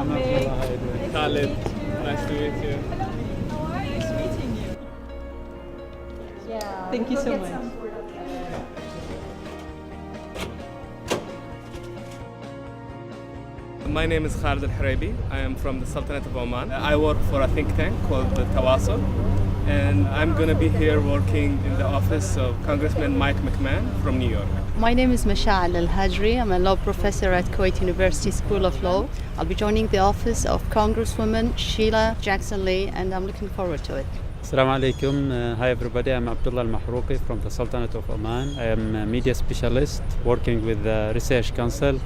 Khalid, nice to meet you. Nice meeting you. Yeah. Thank you so much. My name is Khalid Al-Haraibi. I am from the Sultanate of Oman. I work for a think tank called the Tawasul, and I'm going to be here working in the office of Congressman Mike McMahon from New York. My name is Masha'al Al-Hajri. I'm a law professor at Kuwait University School of Law. I'll be joining the office of Congresswoman Sheila Jackson-Lee, and I'm looking forward to it. Assalamu alaikum. Hi everybody, I'm Abdullah Al-Mahrouqi from the Sultanate of Oman. I am a media specialist working with the Research Council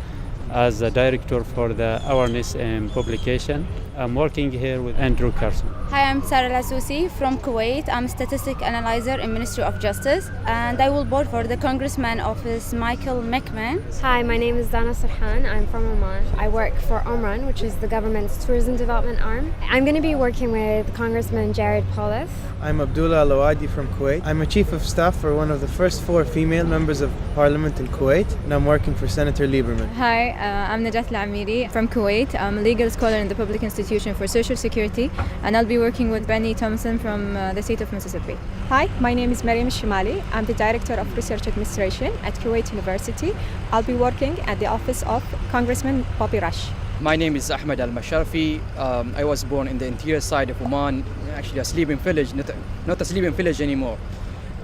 as a director for the awareness and publication. I'm working here with Andrew Carson. Hi, I'm Sarah Lasousi from Kuwait. I'm a statistic analyzer in Ministry of Justice, and I will board for the Congressman Office Michael McMahon. Hi, my name is Dana Sarhan. I'm from Oman. I work for Omran, which is the government's tourism development arm. I'm going to be working with Congressman Jared Polis. I'm Abdullah Al-Awadi from Kuwait. I'm a chief of staff for one of the first 4 female members of parliament in Kuwait, and I'm working for Senator Lieberman. Hi, I'm Najat Al-Amiri from Kuwait. I'm a legal scholar in the Public Institution for Social Security, and I'll be working with Benny Thompson from the state of Mississippi. Hi, my name is Mariam Shimali. I'm the Director of Research Administration at Kuwait University. I'll be working at the office of Congressman Bobby Rush. My name is Ahmed Al-Masharfi. I was born in the interior side of Oman, actually a sleeping village, not a sleeping village anymore.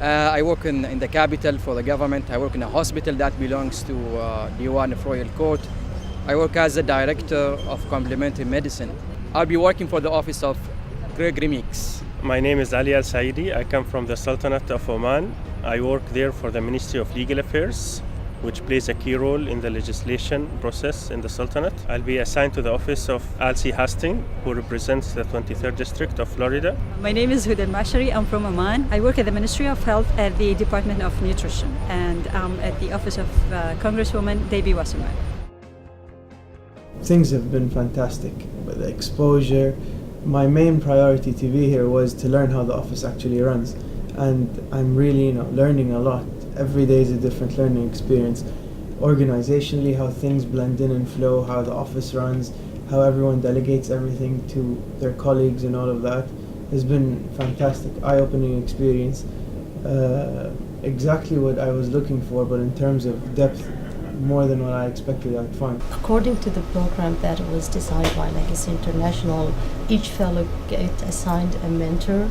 I work in the capital for the government. I work in a hospital that belongs to Diwan of Royal Court. I work as a director of complementary medicine. I'll be working for the office of Gregory Meeks. My name is Ali Al-Saidi. I come from the Sultanate of Oman. I work there for the Ministry of Legal Affairs, which plays a key role in the legislation process in the Sultanate. I'll be assigned to the office of Alcy Hastings, who represents the 23rd District of Florida. My name is Huda Mashari. I'm from Oman. I work at the Ministry of Health at the Department of Nutrition, and I'm at the office of Congresswoman Debbie Wasserman. Things have been fantastic. With the exposure, my main priority to be here was to learn how the office actually runs, and I'm really learning a lot. Every day is a different learning experience. Organizationally, how things blend in and flow, how the office runs, how everyone delegates everything to their colleagues, and all of that has been fantastic, eye-opening experience. Exactly what I was looking for, but in terms of depth, more than what I expected I'd find. According to the program that was designed by Legacy International, each fellow gets assigned a mentor.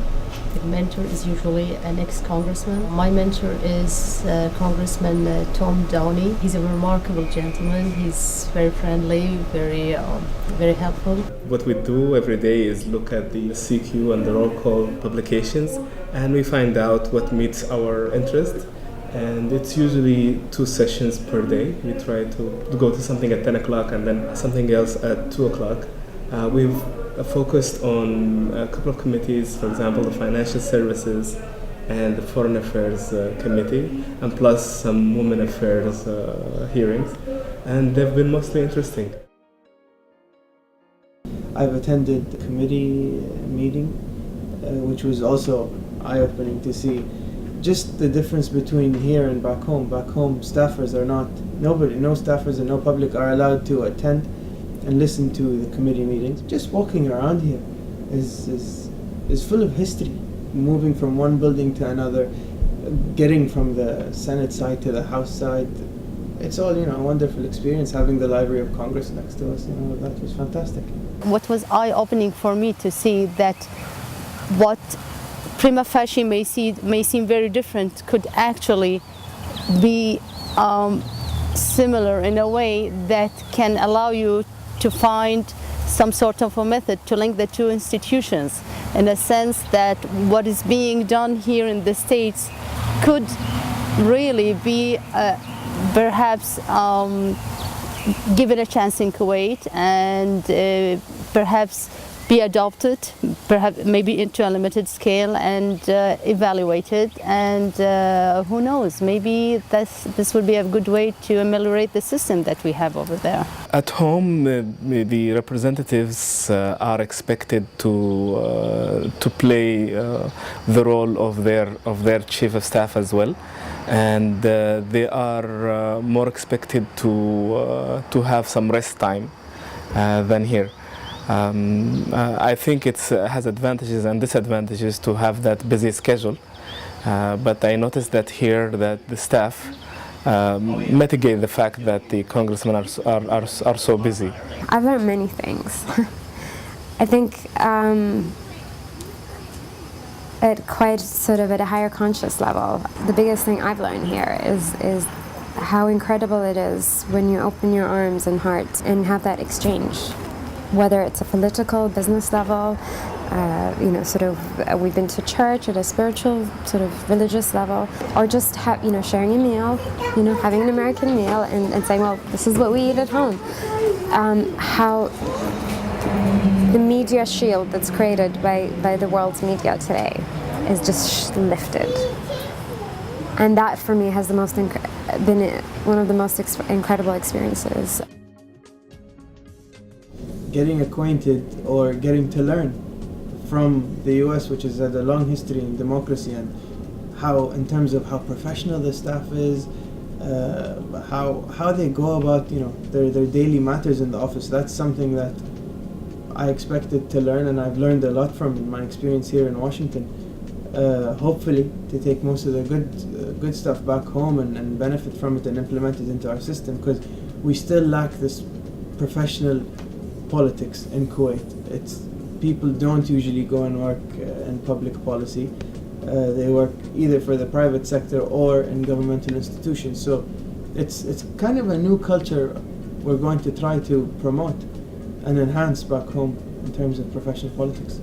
The mentor is usually an ex-congressman. My mentor is Congressman Tom Downey. He's a remarkable gentleman. He's very friendly, very helpful. What we do every day is look at the CQ and the roll call publications, and we find out what meets our interest. And it's usually 2 sessions per day. We try to go to something at 10 o'clock and then something else at 2 o'clock. We've focused on a couple of committees, for example, the Financial Services and the Foreign Affairs Committee, and plus some Women Affairs hearings. And they've been mostly interesting. I've attended the committee meeting, which was also eye-opening to see just the difference between here and back home. Back home, staffers are no staffers and no public are allowed to attend and listen to the committee meetings. Just walking around here is full of history, moving from one building to another, getting from the Senate side to the House side. It's all, a wonderful experience. Having the Library of Congress next to us, that was fantastic. What was eye-opening for me to see that what prima facie may seem very different could actually be similar in a way that can allow you to find some sort of a method to link the two institutions, in a sense that what is being done here in the States could really be perhaps given a chance in Kuwait, and perhaps be adopted, perhaps maybe into a limited scale, and evaluated, and who knows, maybe this would be a good way to ameliorate the system that we have over there. At home, the representatives are expected to play the role of their chief of staff as well, and they are more expected to have some rest time than here. I think it has advantages and disadvantages to have that busy schedule, but I noticed that here that the staff mitigate the fact that the congressmen are so busy. I've learned many things. I think at quite sort of at a higher conscious level, the biggest thing I've learned here is how incredible it is when you open your arms and heart and have that exchange, whether it's a political, business level, we've been to church at a spiritual, sort of religious level, or just sharing a meal, having an American meal and saying, well, this is what we eat at home. How the media shield that's created by the world's media today is just lifted. And that for me has been one of the most incredible experiences. Getting acquainted or getting to learn from the US, which has had a long history in democracy, and how, in terms of how professional the staff is, how they go about their daily matters in the office. That's something that I expected to learn, and I've learned a lot from my experience here in Washington. Hopefully to take most of the good stuff back home and benefit from it and implement it into our system, because we still lack this professional politics in Kuwait. People don't usually go and work in public policy. They work either for the private sector or in governmental institutions. So it's kind of a new culture we're going to try to promote and enhance back home in terms of professional politics.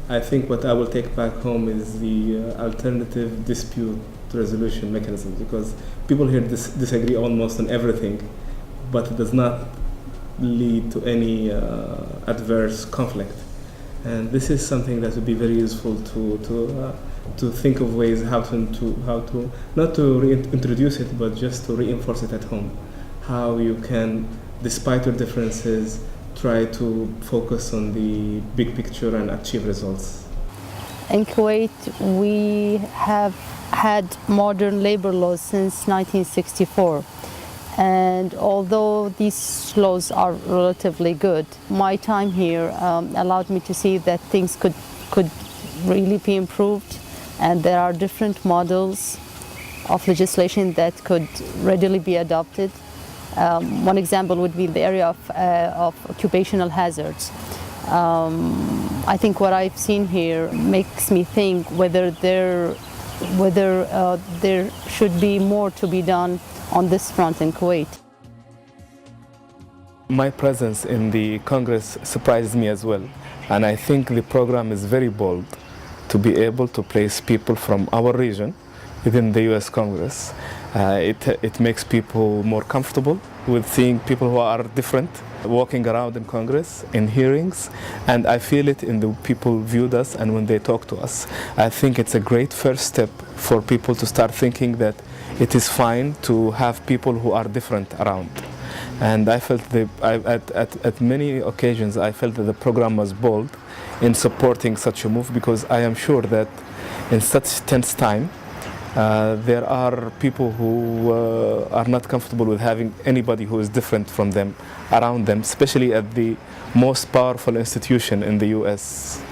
I think what I will take back home is the alternative dispute resolution mechanism, because people here disagree almost on everything, but it does not lead to any adverse conflict. And this is something that would be very useful to think of ways how to not to reintroduce it, but just to reinforce it at home. How you can, despite your differences, try to focus on the big picture and achieve results. In Kuwait, we have had modern labor laws since 1964. And although these laws are relatively good, my time here allowed me to see that things could really be improved, and there are different models of legislation that could readily be adopted. One example would be the area of occupational hazards. I think what I've seen here makes me think whether there should be more to be done on this front in Kuwait. My presence in the Congress surprised me as well, and I think the program is very bold to be able to place people from our region within the US Congress. It makes people more comfortable with seeing people who are different walking around in Congress, in hearings, and I feel it in the people viewed us and when they talk to us. I think it's a great first step for people to start thinking that it is fine to have people who are different around. And I felt at many occasions I felt that the program was bold in supporting such a move, because I am sure that in such tense time there are people who are not comfortable with having anybody who is different from them around them, especially at the most powerful institution in the US.